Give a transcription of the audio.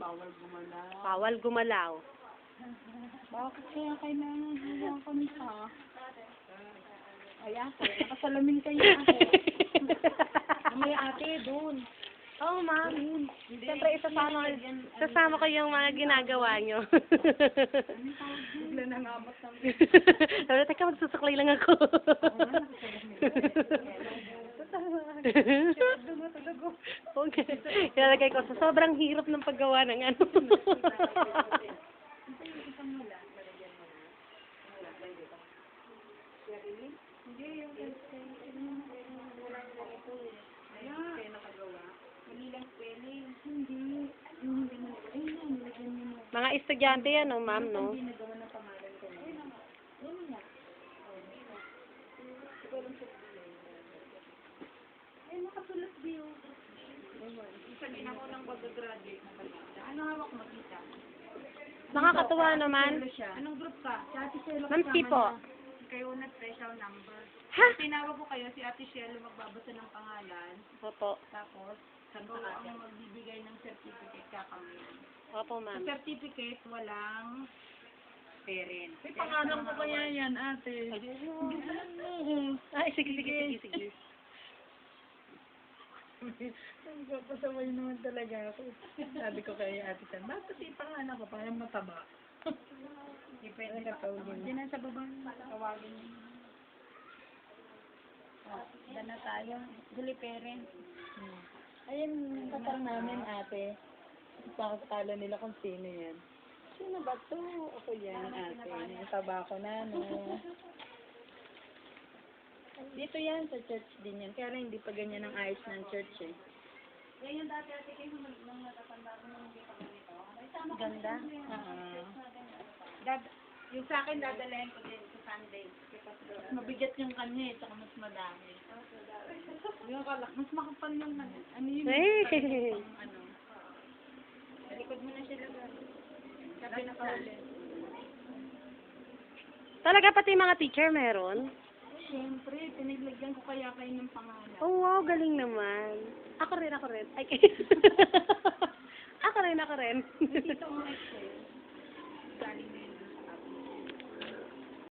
Bawal gumalaw. Bakit kaya kayo nangyayang kami pa? Ay, ate, nakasalamin kayo ate. May ate, doon. Oo, ma'am. Siyempre, isasama ko yung mga ginagawa nyo. Bigla nangamot ng Sabi, teka, magsusuklay lang ako. Okay. Ilalagay ko sa sobrang hirap ng paggawa ng ano. Mga estudyante yan, no, ma'am, no? Ano hawak mo, tita? Nakakatuwa naman. Anong group ka? Si Ate Shelo. Ma'am, si po. Kayo na special number. Ha? Tinawag ko kayo, si Ate Shelo magbabasa ng pangalan. Opo. Tapos, ikaw ang magbibigay ng certificate kakami. Opo, ma'am. Sa certificate, walang parent. May pangalan ko kaya yan, ate. Ay, sige. Pasaway naman talaga ako. Sabi ko kay ate Tan, bakit yung pangalan ko parang mataba? Depende ka pa. Diyan na sa baba. Tawagin mo. Diyan na tayo. Huli parent. Ayun, katarang namin ate. Pakakala nila kung sino yan. Sino ba to? Ako yan, ate. Mataba ko na, no? Dito yan, sa church din yan. Kaya lang hindi pa ganyan ang ayos ng church eh. Yan yung dati ate kayo nung natatanda ko nung hindi pa ganito. Ganda. Yung sa akin dadalahin ko din sa Sunday. Mas mabigat yung kanya eh, saka mas madami. Yung kalak, mas makapal yung ano yun. Hey! Ano. Sa likod mo na siya lagay. Sabi na kahuli. Talaga pati mga teacher meron? Siyempre, pinaglagyan ko kaya kayo ng pangalan. Oh, wow, galing naman. Ako rin. Ay, ako rin. Dito ang ex eh. Galing